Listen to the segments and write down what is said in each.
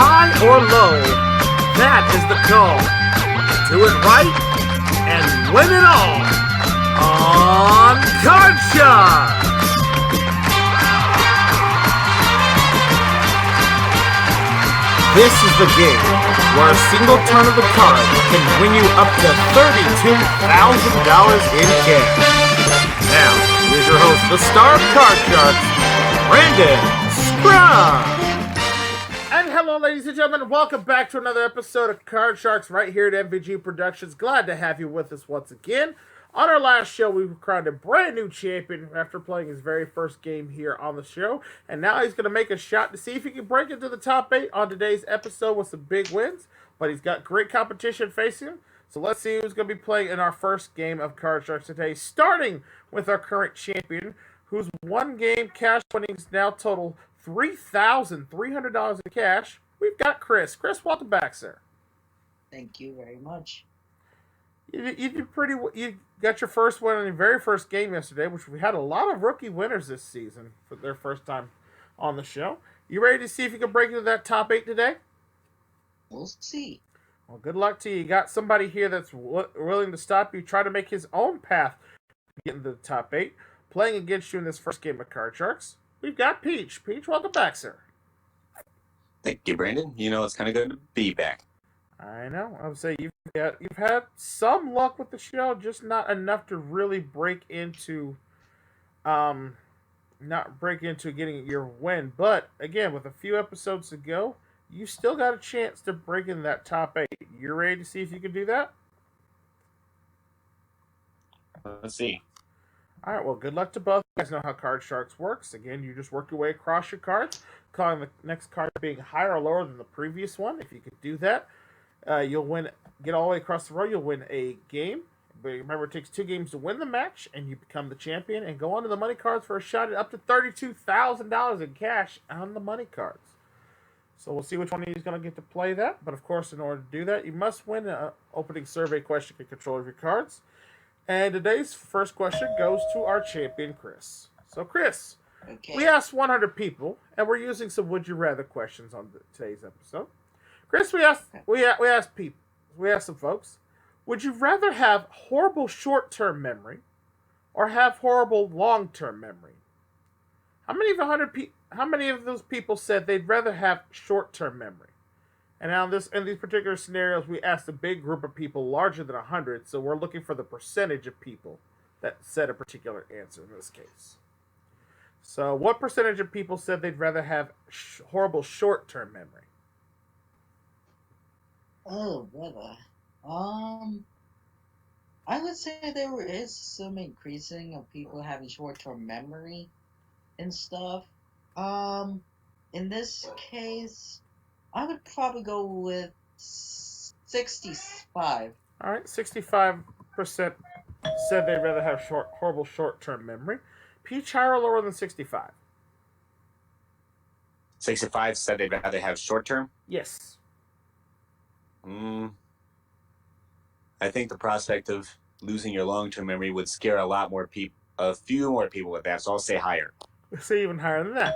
high or low, that is the call. Do it right and win it all on Card Shot. This is the game where a single turn of the card can win you up to $32,000 in cash. Now, here's your host, the star of Card Sharks, Brandon Scrub. And hello, ladies and gentlemen. Welcome back to another episode of Card Sharks right here at MVG Productions. Glad to have you with us once again. On our last show, we crowned a brand new champion after playing his very first game here on the show. And now he's going to make a shot to see if he can break into the top 8 on today's episode with some big wins. But he's got great competition facing him. So let's see who's going to be playing in our first game of Card Sharks today. Starting with our current champion, whose one game cash winnings now total $3,300 in cash. We've got Chris. Chris, welcome back, sir. Thank you very much. You did pretty. You got your first win in your very first game yesterday, which we had a lot of rookie winners this season for their first time on the show. You ready to see if you can break into that top 8 today? We'll see. Well, good luck to you. You got somebody here that's willing to stop you, try to make his own path to get into the top 8. Playing against you in this first game of Card Sharks, we've got Peach. Peach, welcome back, sir. Thank you, Brandon. You know, it's kind of good to be back. I know. I would say you've had some luck with the show, just not enough to really break into getting your win. But again, with a few episodes to go, you still got a chance to break in that top 8. You ready to see if you can do that? Let's see. All right, well, good luck to both. You guys know how Card Sharks works. Again, you just work your way across your cards, calling the next card being higher or lower than the previous one. If you could do that, you'll win. Get all the way across the row, you'll win a game. But remember, it takes 2 games to win the match, and you become the champion and go on to the money cards for a shot at up to $32,000 in cash on the money cards. So we'll see which one of you is going to get to play that. But of course, in order to do that, you must win an opening survey question to control of your cards. And today's first question goes to our champion, Chris. So, Chris, Okay. we asked 100 people, and we're using some Would You Rather questions on today's episode. Chris, we asked some folks, would you rather have horrible short-term memory or have horrible long-term memory? How many of those people said they'd rather have short-term memory? And now in these particular scenarios, we asked a big group of people, larger than 100, so we're looking for the percentage of people that said a particular answer in this case. So what percentage of people said they'd rather have horrible short-term memory? Oh, brother. I would say there is some increasing of people having short-term memory and stuff. In this case, I would probably go with 65. All right, 65% said they'd rather have horrible short-term memory. Peach, higher or lower than 65? 65 said they'd rather have short term. Yes. I think the prospect of losing your long-term memory would scare a few more people with that, so I'll say higher. Let's say even higher than that.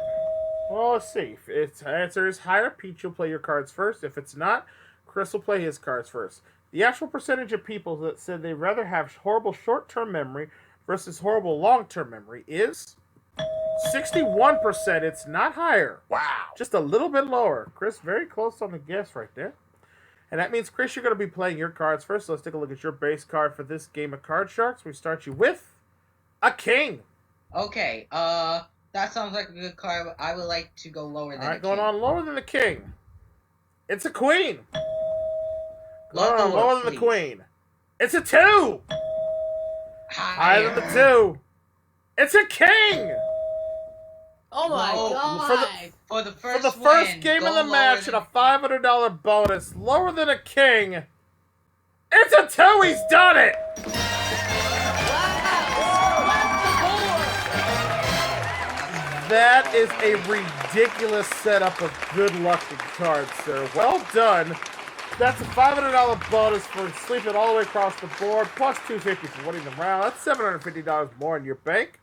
Well, let's see. If its answer is higher, Peach will play your cards first. If it's not, Chris will play his cards first. The actual percentage of people that said they'd rather have horrible short-term memory versus horrible long-term memory is 61%. It's not higher. Wow. Just a little bit lower. Chris, very close on the guess right there. And that means, Chris, you're going to be playing your cards first. So let's take a look at your base card for this game of Card Sharks. We start you with a king. Okay, that sounds like a good card. I would like to go lower than All right, a going king. on lower than the king. It's a queen. Lower, Going on lower than the please. queen. It's a 2. Higher than the 2. It's a king. Oh my No, god! For the For first the first win, game go of the lower match than- and a $500 bonus, lower than a king. It's a 2. He's done it. That is a ridiculous setup of good luck in cards, sir. Well done. That's a $500 bonus for sleeping all the way across the board, plus $250 for winning the round. That's $750 more in your bank.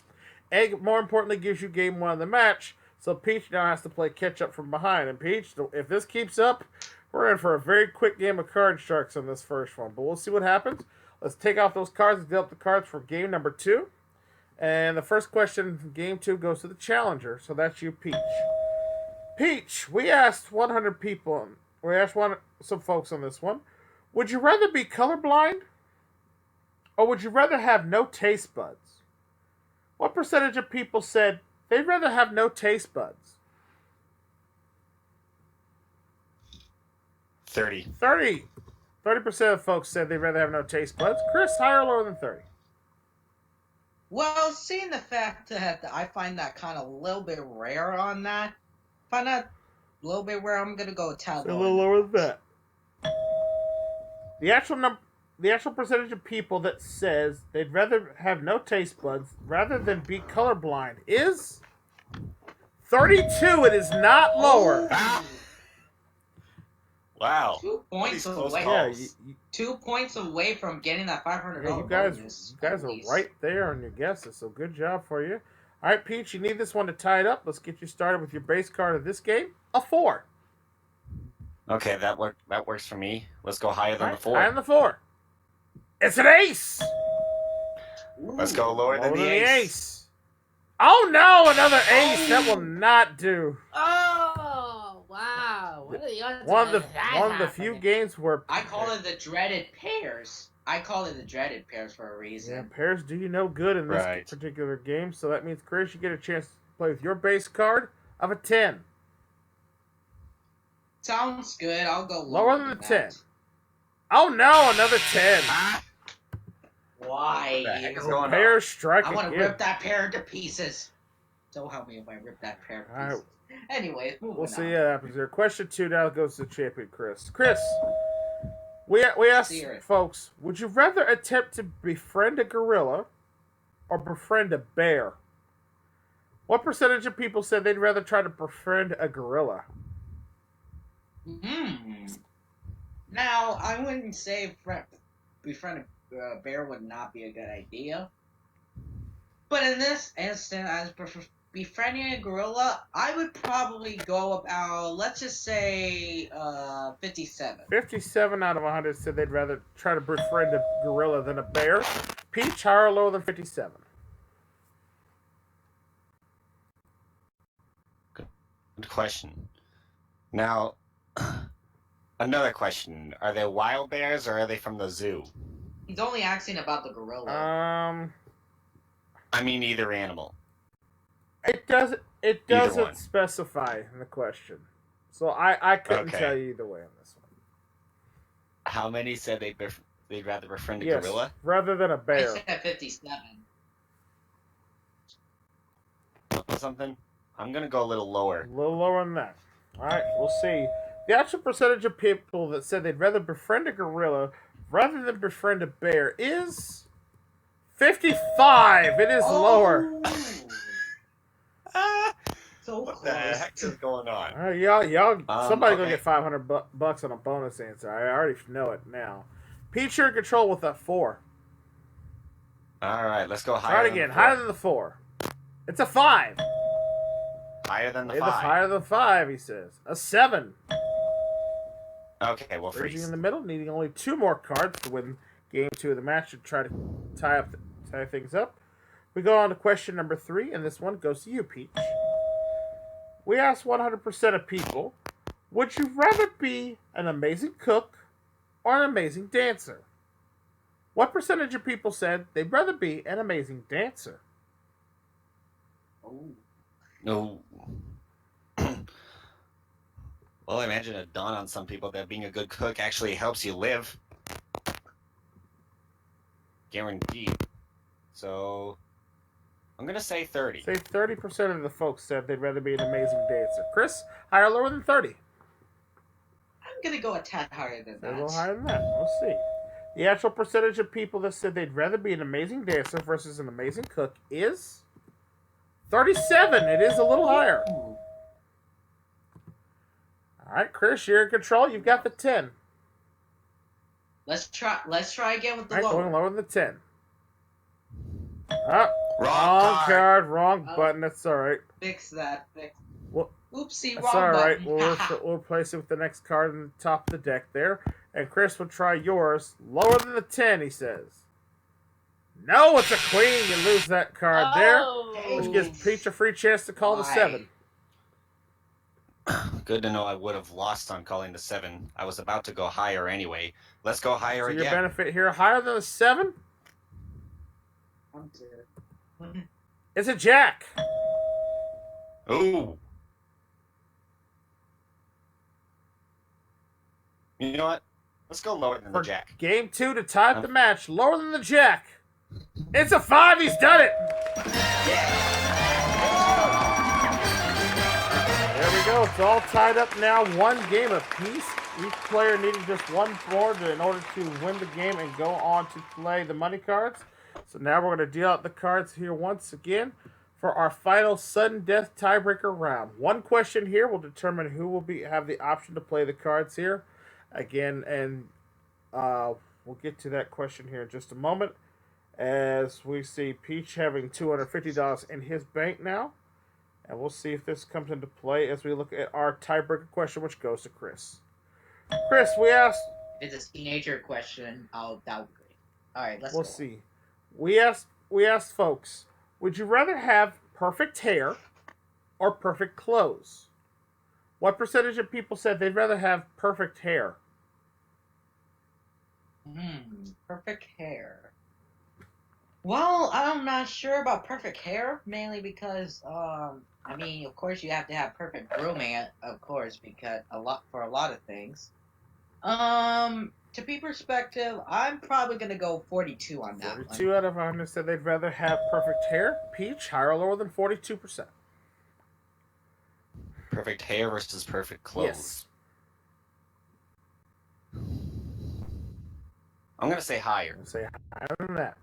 And more importantly, gives you game 1 of the match. So Peach now has to play catch up from behind. And Peach, if this keeps up, we're in for a very quick game of Card Sharks on this first one. But we'll see what happens. Let's take off those cards and deal up the cards for game number 2. And the first question in game 2 goes to the challenger. So that's you, Peach. Peach, we asked 100 people. We asked some folks on this one. Would you rather be colorblind? Or would you rather have no taste buds? What percentage of people said they'd rather have no taste buds? 30. 30. 30% of folks said they'd rather have no taste buds. Chris, higher or lower than 30? Well, seeing the fact that I find that kind of a little bit rare on that, find that a little bit rare, I'm going to go with tad A little lower than that. The actual percentage of people that says they'd rather have no taste buds rather than be colorblind is 32. It is not lower. Ah! Wow. 2 points away. Yeah, 2 points away from getting that $500 you guys are right there on your guesses, so good job for you. All right, Peach, you need this one to tie it up. Let's get you started with your base card of this game, a 4. Okay, that works for me. Let's go higher than the 4. Higher than the 4. It's an ace. Let's go lower than the ace. Oh no, another ace. That will not do. Oh, wow. What are the odds One of of the few games where I call it the dreaded pairs. I call it the dreaded pairs for a reason. Yeah, pairs do you no good in this particular game. So that means, Chris, you get a chance to play with your base card of a 10. Sounds good. I'll go Lower than the that. 10. Oh no, another 10. Why? What the heck is going on? Pair strike I want to again. rip that pair to pieces. Don't help me if I rip that pair to pieces. Anyways, moving We'll on. see what happens here. Question 2 now goes to the champion, Chris. Chris, we asked folks, would you rather attempt to befriend a gorilla or befriend a bear? What percentage of people said they'd rather try to befriend a gorilla? Now, I wouldn't say befriend a bear would not be a good idea. But in this instance, as befriending a gorilla, I would probably go about, let's just say, 57. 57 out of 100 said they'd rather try to befriend a gorilla than a bear. Peach, higher or lower than 57? Good question. Now, another question. Are they wild bears or are they from the zoo? He's only asking about the gorilla. I mean either animal. It doesn't specify in the question. So I couldn't tell you either way on this one. How many said they'd rather befriend a Yes, gorilla? rather than a bear. I said 57. Something? I'm going to go a little lower. A little lower than that. Alright, we'll see. The actual percentage of people that said they'd rather befriend a gorilla rather than befriend a bear is 55. It is lower. So what close. the heck is going on? All right, y'all, somebody okay. gonna get $500 bucks on a bonus answer. I already know it now. Peach, you're in control with that 4. All right, let's go higher. Try it again. Higher than the 4. It's a 5. Higher than the It's 5. higher than 5, he says. A 7. Okay, well, Freezing freeze. in the middle, needing only 2 more cards to win game 2 of the match to try to tie things up. We go on to question number 3, and this one goes to you, Peach. We asked 100% of people, would you rather be an amazing cook or an amazing dancer? What percentage of people said they'd rather be an amazing dancer? No. Well, I imagine it dawned on some people that being a good cook actually helps you live. Guaranteed. So, I'm going to say 30. Say 30% of the folks said they'd rather be an amazing dancer. Chris, higher or lower than 30? I'm going to go a tad higher than A that. little higher than that. We'll see. The actual percentage of people that said they'd rather be an amazing dancer versus an amazing cook is 37. It is a little higher. All right, Chris, you're in control. You've got the 10. Let's try again with the All right, lower. going lower than the 10. Oh, Wrong card, wrong button. That's all right. Fix that. Oopsie, That's wrong alright. button. We'll replace it with the next card on the top of the deck there. And Chris will try yours. Lower than the 10, he says. No, it's a queen. You lose that card there. Which gives Peach a free chance to call the 7. Good to know I would have lost on calling the 7. I was about to go higher anyway. Let's go higher To again. your benefit here, higher than the 7? It's a jack. Ooh. You know what? Let's go lower than the jack. Game 2 to tie up the match. Lower than the jack. It's a 5. He's done it. There we go. It's all tied up now. 1 game apiece. Each player needing just 1 board in order to win the game and go on to play the money cards. So now we're going to deal out the cards here once again for our final sudden death tiebreaker round. 1 question here will determine who will have the option to play the cards here. Again, and we'll get to that question here in just a moment. As we see Peach having $250 in his bank now. And we'll see if this comes into play as we look at our tiebreaker question, which goes to Chris. Chris, we asked... If it's a teenager question, I'll downgrade. Alright, we'll see. We asked folks, would you rather have perfect hair or perfect clothes? What percentage of people said they'd rather have perfect hair? Perfect hair. Well, I'm not sure about perfect hair, mainly because, I mean, of course you have to have perfect grooming, of course, because for a lot of things. To be perspective, I'm probably gonna go 42 on that 42 one. out of 100 said they'd rather have perfect hair. Peach, higher or lower than 42%? Perfect hair versus perfect clothes. Yes. I'm going to say higher. I'll say higher than that.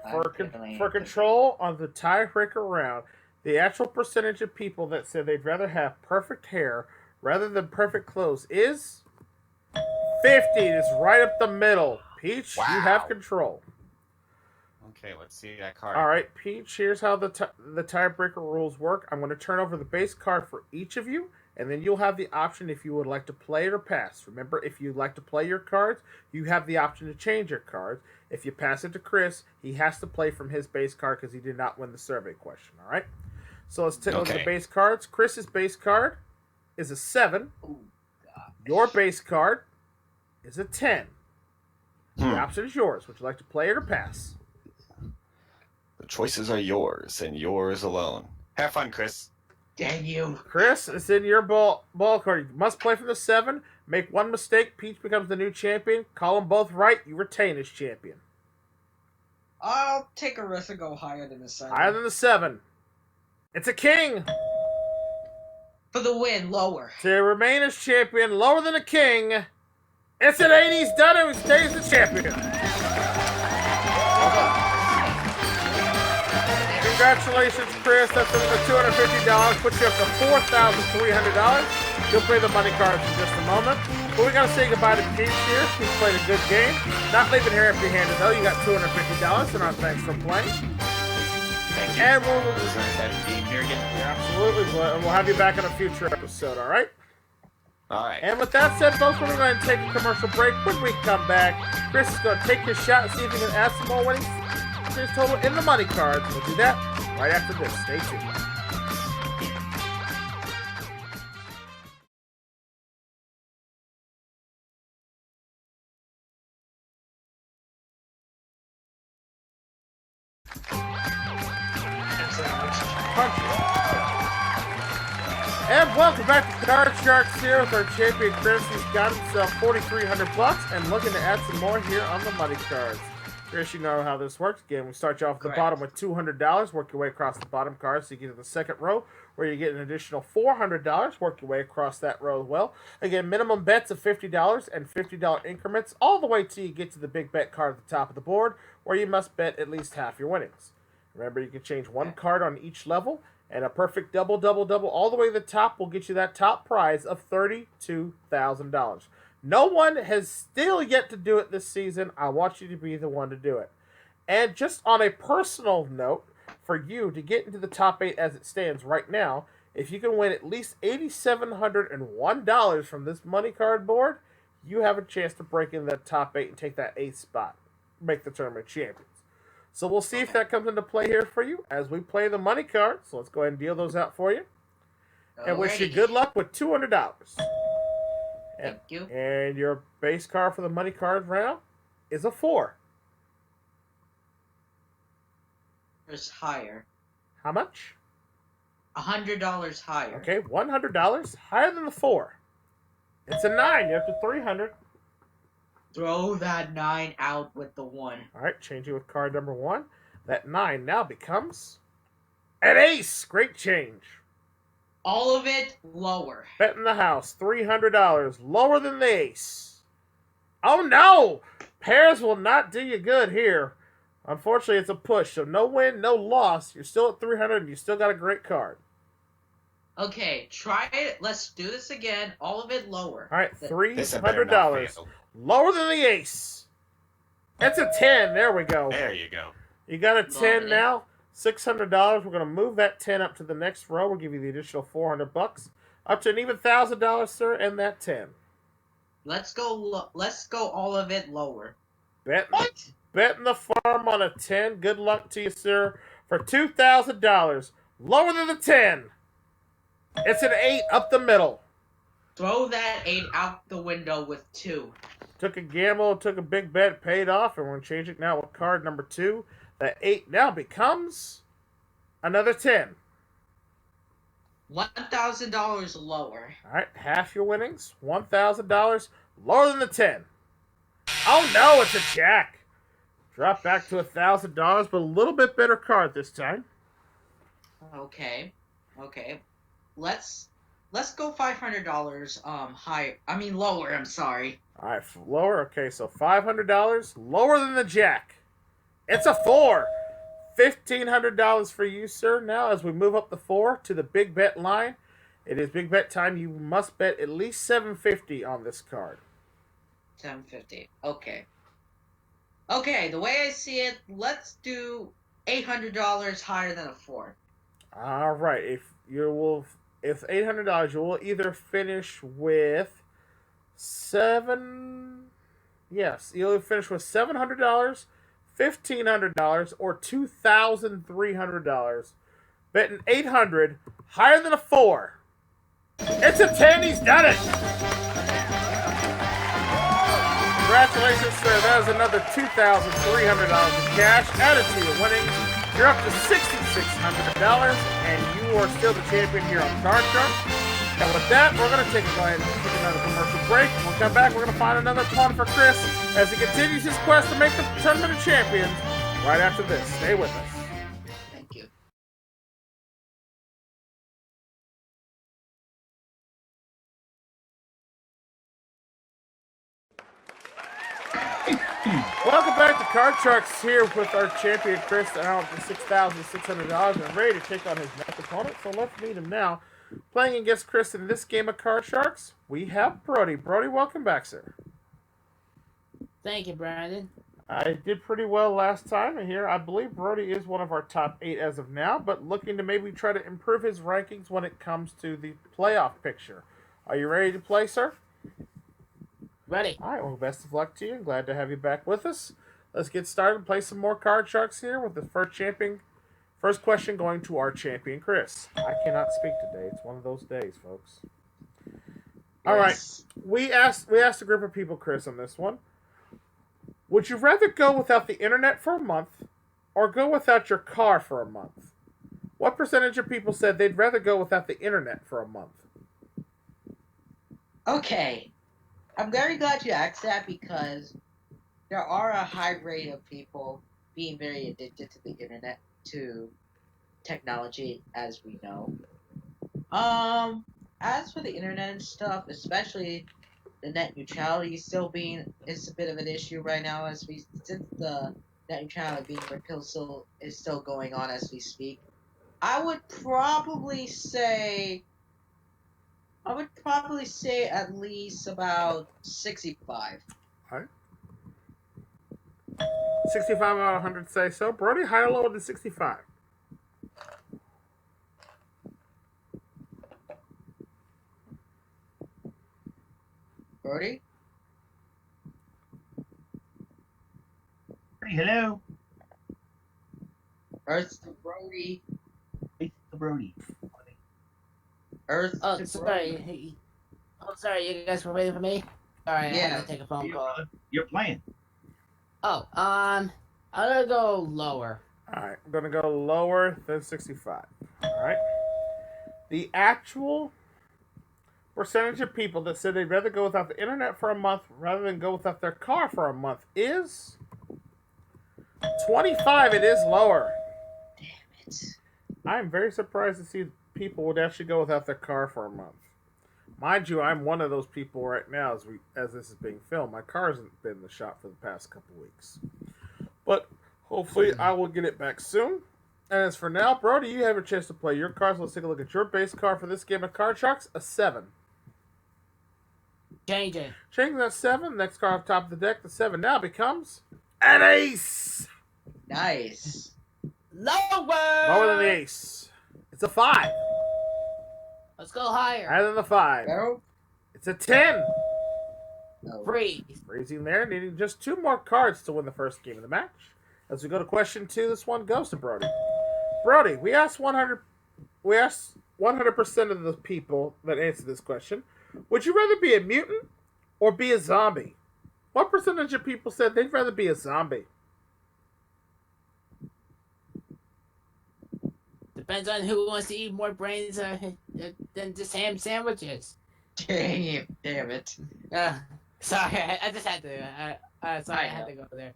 For control on the tiebreaker round, the actual percentage of people that said they'd rather have perfect hair rather than perfect clothes is 50. It's right up the middle. Peach, wow. You have control. Okay, let's see that card. All right, Peach, here's how the tiebreaker rules work. I'm going to turn over the base card for each of you, and then you'll have the option if you would like to play it or pass. Remember, if you'd like to play your cards, you have the option to change your cards. If you pass it to Chris, he has to play from his base card because he did not win the survey question, all right? So let's take a look at the base cards. Chris's base card is a 7. Your base card is a 10. The option is yours. Would you like to play it or pass? The choices are yours and yours alone. Have fun, Chris. Dang you. Chris, it's in your ball card. You must play from the 7. Make 1 mistake, Peach becomes the new champion. Call them both right, you retain as champion. I'll take a risk and go higher than the 7. Higher than the 7. It's a king. For the win, lower. To remain as champion, lower than a king. It's an 8. He's done it. He stays the champion. Congratulations, Chris. That's the $250. Puts you up to $4,300. You'll play the money cards in just a moment. But we got to say goodbye to Peach here. He's played a good game. Not leaving here empty-handed, though. You got $250, and our thanks for playing. Thank you. And we'll being here again. Yeah, absolutely. We'll have you back in a future episode, all right? All right. And with that said, folks, we're going to take a commercial break. When we come back, Chris is going to take his shot and see if he can add some more winnings to his total in the money cards. We'll do that right after this. Stay tuned. And welcome back to Card Sharks here with our champion Chris. He's got himself $4,300 and looking to add some more here on the money cards. Chris, you know how this works. Again, we start you off at the bottom with $200. Work your way across the bottom cards so you get to the second row where you get an additional $400. Work your way across that row as well. Again, minimum bets of $50 and $50 increments all the way till you get to the big bet card at the top of the board where you must bet at least half your winnings. Remember, you can change 1 card on each level. And a perfect double, double, double all the way to the top will get you that top prize of $32,000. No one has still yet to do it this season. I want you to be the one to do it. And just on a personal note, for you to get into the top 8 as it stands right now, If you can win at least $8,701 from this money card board, you have a chance to break in that top 8 and take that 8th spot. Make the tournament champions. So we'll see if that comes into play here for you as we play the money cards. So let's go ahead and deal those out for you. And wish you good luck with $200. Thank you. And your base card for the money card round is a 4. It's higher. How much? $100 higher. Okay, $100 higher than the 4. It's a 9. You're up to 300. Throw that 9 out with the 1. All right, changing with card number 1. That 9 now becomes an ace. Great change. All of it lower. Bet in the house, $300, lower than the ace. Oh no! Pairs will not do you good here. Unfortunately, it's a push, so no win, no loss. You're still at 300, and you still got a great card. Okay, try it. Let's do this again. All of it lower. All right, This had better not $300, fail. lower than the ace. That's a 10. There we go. There you go. You got a 10 Lovely. now. $600. We're going to move that 10 up to the next row. We'll give you the additional $400. Up to an even $1,000, sir, and that 10. Let's go all of it lower. Betting the farm on a 10. Good luck to you, sir. For $2,000. Lower than the 10. It's an 8 up the middle. Throw that 8 out the window with 2. Took a gamble, took a big bet, paid off, and we're going to change it now with card number 2. That 8 now becomes another 10. $1,000 lower. All right, half your winnings, $1,000, lower than the 10. Oh no, it's a jack. Drop back to $1,000, but a little bit better card this time. Okay. Let's go $500 higher. I mean lower, I'm sorry. All right, lower. Okay, so $500, lower than the jack. It's a 4. $1,500 for you, sir. Now, as we move up the 4 to the big bet line, it is big bet time. You must bet at least $750 on this card. $750. Okay. Okay, the way I see it, let's do $800 higher than a 4. All right. If $800, you will either finish with you'll finish with $700, $1,500, or $2,300. Betting $800 higher than a 4. It's a 10. He's done it. Congratulations, sir. That is another $2,300 in cash added to your winnings. You're up to $6,600, and you are still the champion here on Card Shark. And with that, we're going to take another commercial break. When we come back, we're going to find another fun for Chris as he continues his quest to make the Tournament of Champions right after this. Stay with us. Thank you. Welcome back to Card Sharks here with our champion Chris out for $6,600 and ready to take on his next opponent. So let's meet him now. Playing against Chris in this game of Card Sharks, we have Brody. Brody, welcome back, sir. Thank you, Brandon. I did pretty well last time, and here I believe Brody is one of our top 8 as of now, but looking to maybe try to improve his rankings when it comes to the playoff picture. Are you ready to play, sir? Ready. All right, well, best of luck to you. Glad to have you back with us. Let's get started and play some more Card Sharks here with the first champion. First question going to our champion, Chris. I cannot speak today. It's one of those days, folks. All right. We asked a group of people, Chris, on this one. Would you rather go without the internet for a month or go without your car for a month? What percentage of people said they'd rather go without the internet for a month? Okay. I'm very glad you asked that because there are a high rate of people being very addicted to the internet, to technology, as we know. As for the internet and stuff, especially the net neutrality is a bit of an issue right now since the net neutrality being repealed is still going on as we speak. I would probably say at least about 65. All right. 65 out of 100 say so. Brody, higher or lower than 65? Brody? Hello. Earth to Brody. It's the Brody. Earth Oh, to sorry. Brody. Oh, sorry. You guys were waiting for me. Sorry, I had Yeah. to take a phone call. You're playing. Oh, I'm gonna go lower. Alright, I'm going to go lower than 65. Alright. The actual percentage of people that said they'd rather go without the internet for a month rather than go without their car for a month is 25. It is lower. Damn it. I'm very surprised to see people would actually go without their car for a month. Mind you, I'm one of those people right now as this is being filmed. My car hasn't been in the shop for the past couple weeks. But hopefully I will get it back soon. And as for now, Brody, you have a chance to play your cards. Let's take a look at your base card for this game of Card Sharks, a 7. Changing. Changing that 7, next card off top of the deck, the 7 now becomes an ace! Nice. Lower. Lower than the ace. It's a 5. Let's go higher. Higher than the 5. Barrel? It's a 10. No. Freeze. Freezing there, needing just 2 more cards to win the first game of the match. As we go to question 2, this one goes to Brody. Brody, we asked 100% of the people that answered this question, would you rather be a mutant or be a zombie? What percentage of people said they'd rather be a zombie? Depends on who wants to eat more brains than just ham sandwiches. Damn it. Sorry, I just had to. Sorry, I had to go there.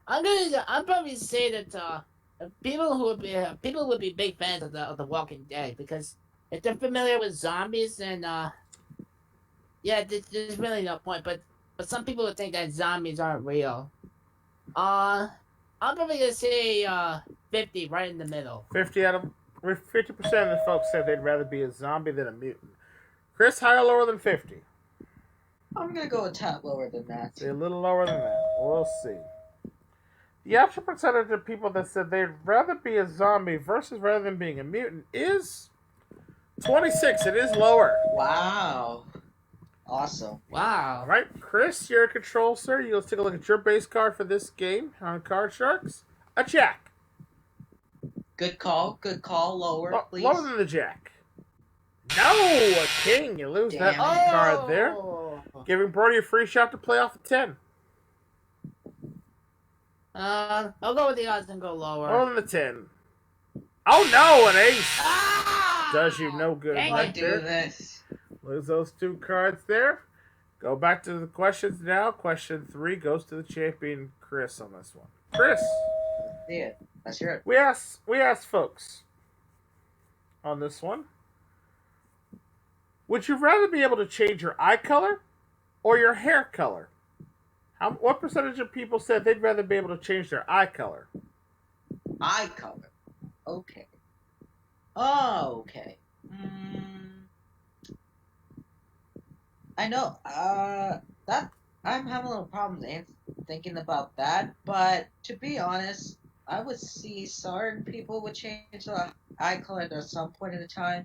I'd probably say that people would be big fans of the Walking Dead, because if they're familiar with zombies, then yeah, there's really no point. But some people would think that zombies aren't real. I'm probably gonna say 50, right in the middle. 50% of the folks said they'd rather be a zombie than a mutant. Chris, higher or lower than 50? I'm gonna go a tad lower than that. A little lower than that. We'll see. The actual percentage of people that said they'd rather be a zombie versus rather than being a mutant is 26. It is lower. Wow. Awesome. Wow. All right, Chris, you're in control, sir. Let's take a look at your base card for this game on Card Sharks. A jack. Good call. Good call. Lower, please. Lower than the jack. No, a king. You lose that Damn it. card there. Giving Brody a free shot to play off the 10. I'll go with the odds and go lower. Lower than the 10. Oh no, an ace. Ah! Does you no good Dang right I do there. this. Lose those 2 cards there. Go back to the questions now. Question 3 goes to the champion, Chris, on this one. Chris, Yeah, that's your. we asked folks on this one. Would you rather be able to change your eye color or your hair color? What percentage of people said they'd rather be able to change their eye color? Eye color. Okay. Oh, okay. I know. That I'm having a little problems thinking about that. But to be honest, I would see certain people would change the eye color at some point in the time.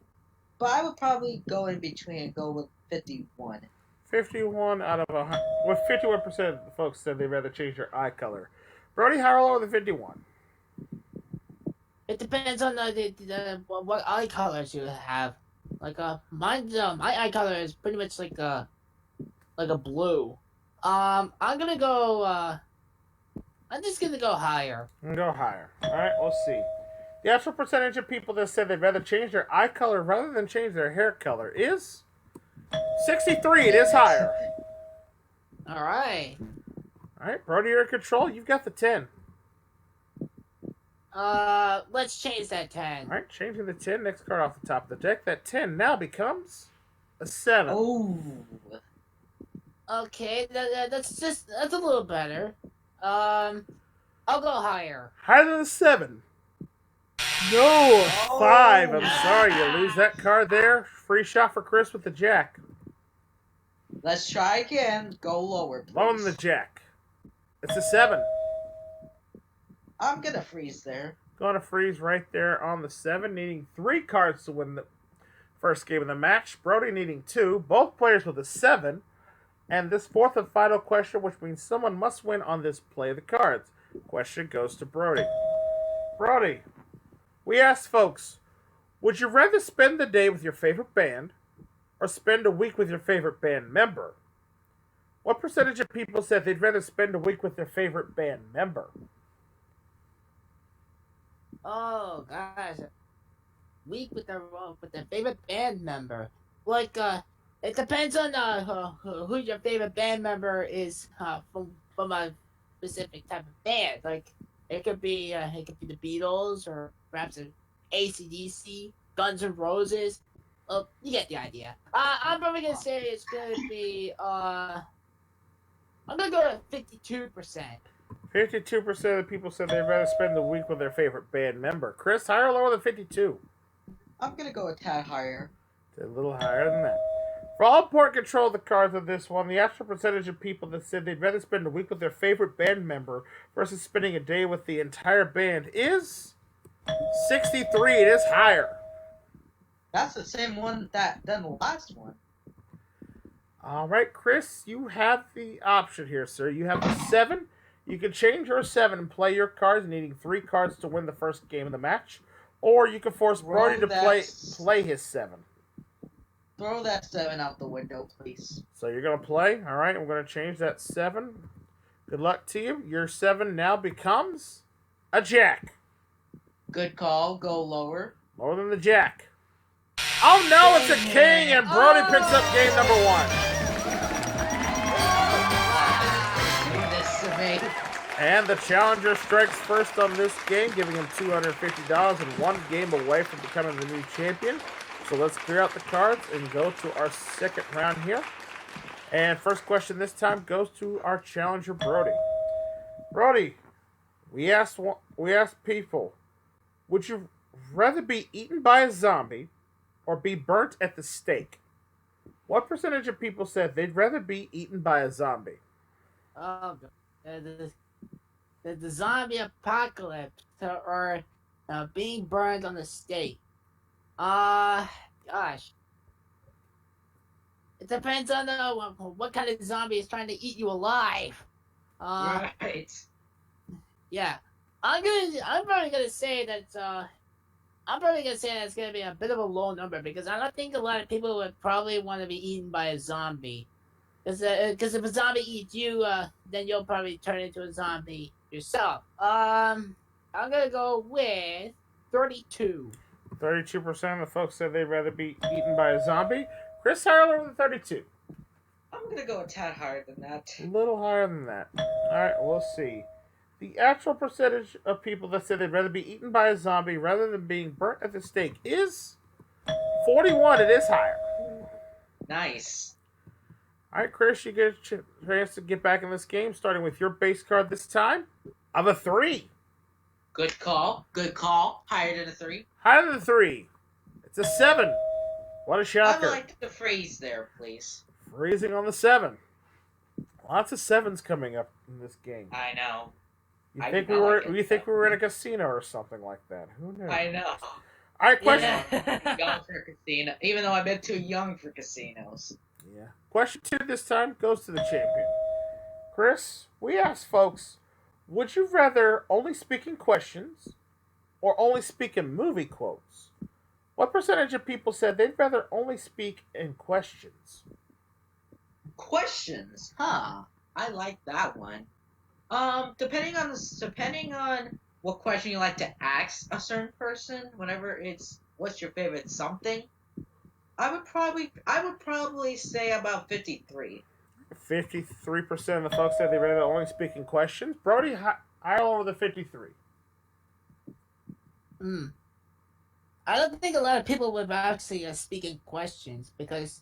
But I would probably go in between and go with 51. 51 out of 100. Well, 51% of the folks said they'd rather change their eye color. Brody, higher or lower than 51? It depends on what eye colors you have. Like mine's my eye color is pretty much like a blue. I'm gonna go. I'm just gonna go higher. Go higher. All right, we'll see. The actual percentage of people that said they'd rather change their eye color rather than change their hair color is 63. It is higher. All right. All right, Brody, you're in control. You've got the 10. Let's change that 10. All right, changing the 10. Next card off the top of the deck. That 10 now becomes a 7. Oh. Okay, that's a little better. I'll go higher. Higher than a 7. No, a 5. I'm sorry, you lose that card there. Free shot for Chris with the jack. Let's try again. Go lower, please. Lower than the jack. It's a 7. I'm gonna freeze there. Going to freeze right there on the 7, needing 3 cards to win the First game of the match, Brody needing 2, both players with a 7, and this fourth and final question, which means someone must win on this play of the cards. Question goes to Brody. Brody, we asked folks, would you rather spend the day with your favorite band or spend a week with your favorite band member? What percentage of people said they'd rather spend a week with their favorite band member? Oh gosh, week with the favorite band member. Like it depends on who your favorite band member is from a specific type of band. Like it could be the Beatles or perhaps AC/DC, Guns N' Roses. You get the idea. I'm probably gonna say it's gonna be I'm gonna go to 52%. 52% of the people said they'd rather spend the week with their favorite band member. Chris, higher or lower than 52? I'm gonna go a tad higher. It's a little higher than that. For all important control of the cards of this one, the actual percentage of people that said they'd rather spend a week with their favorite band member versus spending a day with the entire band is 63. It is higher. That's the same one that done the last one. All right, Chris, you have the option here, sir. You have the 7. You can change your 7 and play your cards, needing 3 cards to win the first game of the match. Or you can force Brody to play his 7. Throw that 7 out the window, please. So you're going to play. All right, I'm going to change that 7. Good luck to you. Your 7 now becomes a jack. Good call. Go lower. Lower than the jack. Oh no, it's a king, and Brody picks up game number 1. And the challenger strikes first on this game, giving him $250 and 1 game away from becoming the new champion. So let's clear out the cards and go to our second round here. And first question this time goes to our challenger, Brody. Brody, we asked people, would you rather be eaten by a zombie or be burnt at the stake? What percentage of people said they'd rather be eaten by a zombie? Oh, the zombie apocalypse or being burned on the stake. Gosh. It depends on what kind of zombie is trying to eat you alive. Right. Yeah. I'm probably gonna say that it's gonna be a bit of a low number because I don't think a lot of people would probably want to be eaten by a zombie. Because if a zombie eats you, then you'll probably turn into a zombie yourself. I'm gonna go with 32. 32% of the folks said they'd rather be eaten by a zombie. Chris, higher or lower than 32? I'm gonna go a tad higher than that. A little higher than that. Alright, we'll see. The actual percentage of people that said they'd rather be eaten by a zombie rather than being burnt at the stake is 41. It is higher. Nice. Alright, Chris, you get a chance to get back in this game, starting with your base card this time of a 3. Good call. Good call. Higher than a 3. Higher than a 3. It's a 7. What a shocker. I'd like to freeze there, please. Freezing on the 7. Lots of 7s coming up in this game. I know. You think we were in a casino or something like that? Who knows? I know. All right, question. Young for a casino, even though I've been too young for casinos. Yeah. Question 2 this time goes to the champion. Chris, we asked folks, would you rather only speak in questions or only speak in movie quotes? What percentage of people said they'd rather only speak in questions? Questions, huh? I like that one. Depending on what question you like to ask a certain person, whenever it's what's your favorite something, I would probably say about 53. 53% of the folks said they'd rather only speak in questions. Brody, higher over the 53. I don't think a lot of people would actually speak in questions because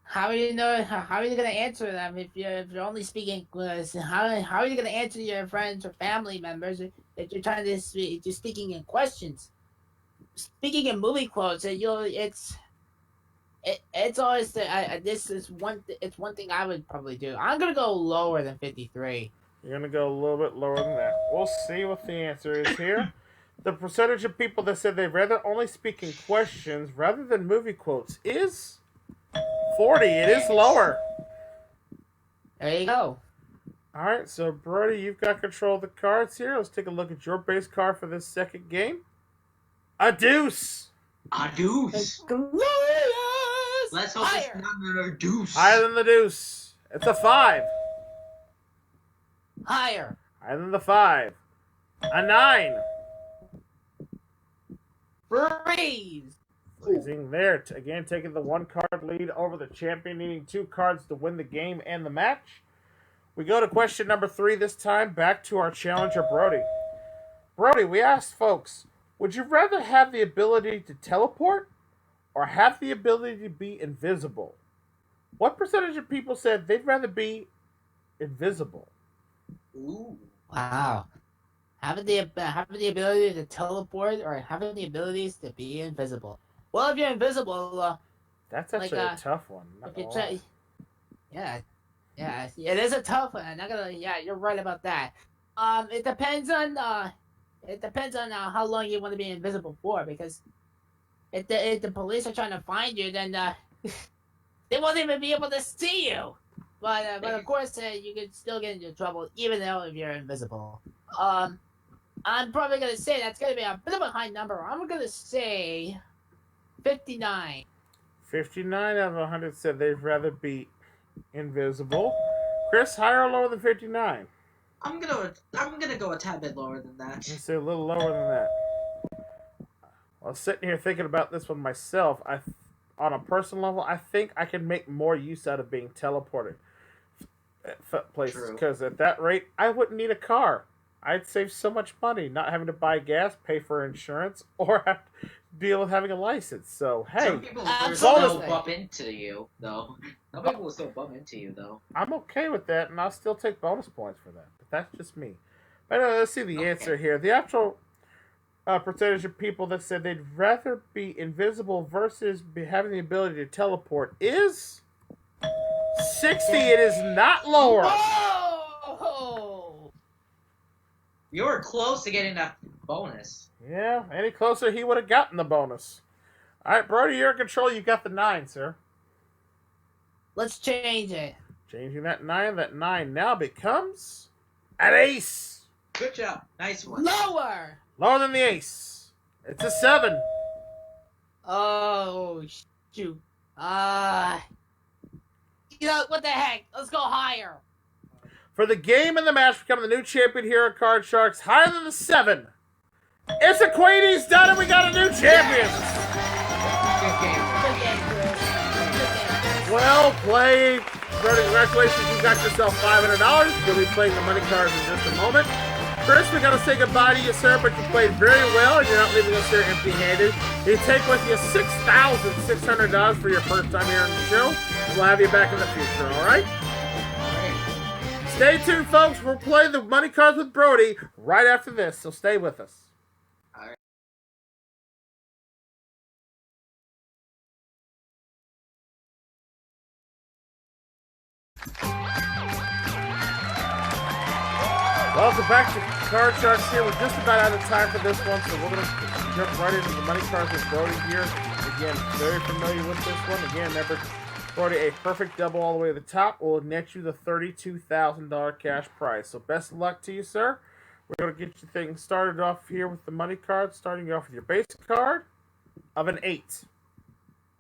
how are you going to answer them if you're only speaking? How are you going to answer your friends or family members if you're trying to you're speaking in questions? Speaking in movie quotes, it's always it's one thing I would probably do. I'm gonna go lower than 53. You're gonna go a little bit lower than that. We'll see what the answer is here. The percentage of people that said they'd rather only speak in questions rather than movie quotes is 40. It is lower. There you go. All right, so Brody, you've got control of the cards here. Let's take a look at your base card for this second game. A deuce. A deuce. Glorious! Let's hope Higher. it's not another deuce. Higher than the deuce. It's a 5. Higher. Higher than the 5. A 9. Freeze. Freezing there. Again, taking the 1 card lead over the champion, needing 2 cards to win the game and the match. We go to question number 3 this time, back to our challenger, Brody. Brody, we asked folks, would you rather have the ability to teleport or have the ability to be invisible? What percentage of people said they'd rather be invisible? Ooh. Wow. Having the ability to teleport or having the abilities to be invisible. Well, if you're invisible, That's actually a tough one. Not gonna lie. Yeah, it is a tough one. I'm not gonna. Yeah, you're right about that. It depends on how long you want to be invisible for. Because if the police are trying to find you, then they won't even be able to see you. But of course, you can still get into trouble even though if you're invisible. I'm probably gonna say that's gonna be a bit of a high number. I'm gonna say 59. 59 out of 100 said they'd rather be invisible. Chris, higher or lower than 59? I'm gonna go a tad bit lower than that. Let's say a little lower than that. I was sitting here thinking about this one myself. On a personal level, I think I can make more use out of being teleported places. Because at that rate, I wouldn't need a car. I'd save so much money not having to buy gas, pay for insurance, or have to deal with having a license. So, hey, some people will bonus still bump into you, though. Some people will still bump into you, though. I'm okay with that, and I'll still take bonus points for that. But that's just me. But anyway, let's see the answer here. The actual percentage of people that said they'd rather be invisible versus having the ability to teleport is 60. It is not lower. Oh! You were close to getting that bonus. Yeah, any closer, he would have gotten the bonus. All right, Brody, you're in control. You got the 9, sir. Let's change it. Changing that 9. That 9 now becomes an ace. Good job. Nice one. Lower. Lower than the ace. It's a 7. Oh, shoot. You know, what the heck? Let's go higher. For the game and the match, become the new champion here at Card Sharks, higher than the 7. It's Aquades done, and we got a new champion. Good game. Well played. Brody, congratulations. You got yourself $500. You'll be playing the money cards in just a moment. First, we got to say goodbye to you, sir, but you played very well, and you're not leaving us here empty-handed. You take with you $6,600 for your first time here on the show, and we'll have you back in the future, all right? Stay tuned, folks. We'll play the money cards with Brody right after this, so stay with us. All right. Welcome back to Card Sharks here. We're just about out of time for this one, so we're going to jump right into the money cards with Brody here. Again, very familiar with this one. Again, remember, Brody, a perfect double all the way to the top will net you the $32,000 cash prize. So best of luck to you, sir. We're going to get your thing started off here with the money card, starting you off with your base card of an 8.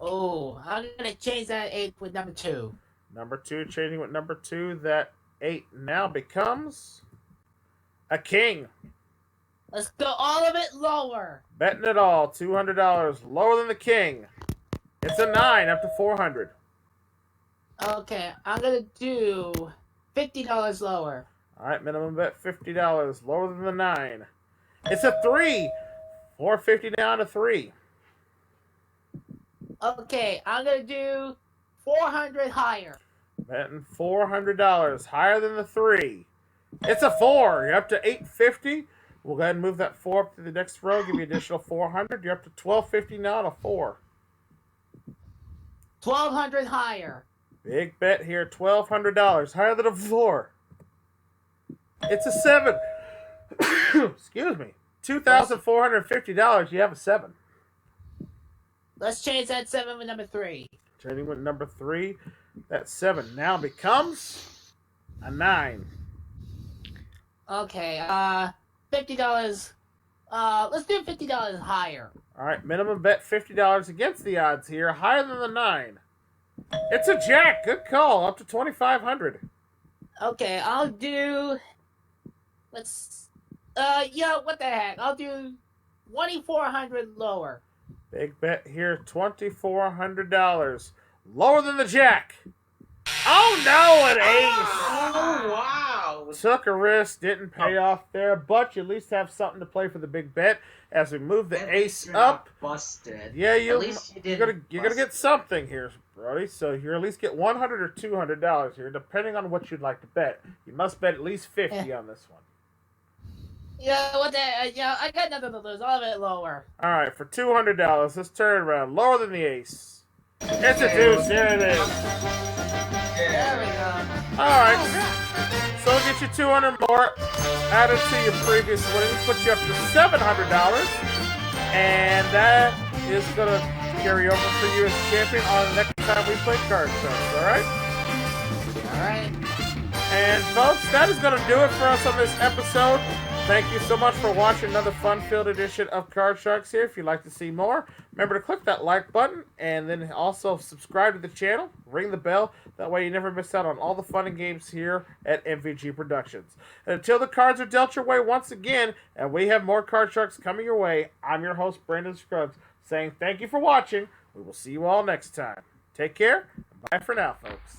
Oh, I'm going to change that 8 with number 2. Number 2, changing with number 2, that 8 now becomes a king. Let's go all of it lower. Betting it all, $200 lower than the king. It's a 9 up to 400. Okay, I'm going to do $50 lower. All right, minimum bet $50 lower than the 9. It's a 3. 450 down to 3. Okay, I'm going to do 400 higher. Betting $400 higher than the 3. It's a 4. You're up to 850. We'll go ahead and move that 4 up to the next row. Give you additional 400. You're up to 1250 now to 4. 1,200 higher. Big bet here, $1,200 higher than a 4. It's a 7. Excuse me. $2,450. You have a 7. Let's change that 7 with number 3. Trading with number 3. That 7 now becomes a 9. Okay, $50. Let's do $50 higher. All right, minimum bet $50 against the odds here, higher than the 9. It's a jack. Good call. Up to 2,500. Okay, I'll do. Let's. What the heck? I'll do 2,400 lower. Big bet here, $2,400. Lower than the jack. Oh no, an ace. Oh wow! Took a risk, didn't pay off there, but you at least have something to play for the big bet as we move the ace up. Busted. Yeah, you're gonna get something here, Brody. So you at least get $100 or $200 here, depending on what you'd like to bet. You must bet at least 50 on this one. Yeah, what the? I got nothing to lose. I'll bet lower. All right, for $200, let's turn it around. Lower than the ace. It's a deuce. There it is. There we go. All right. So we'll get you 200 more added to your previous winnings, put you up to $700, and that is gonna carry over for you as champion on the next time we play Card Sharks. All right. All right. And folks, that is gonna do it for us on this episode. Thank you so much for watching another fun-filled edition of Card Sharks here. If you'd like to see more, remember to click that like button and then also subscribe to the channel, ring the bell. That way you never miss out on all the fun and games here at MVG Productions. And until the cards are dealt your way once again, and we have more Card Sharks coming your way, I'm your host, Brandon Scruggs, saying thank you for watching. We will see you all next time. Take care. Bye for now, folks.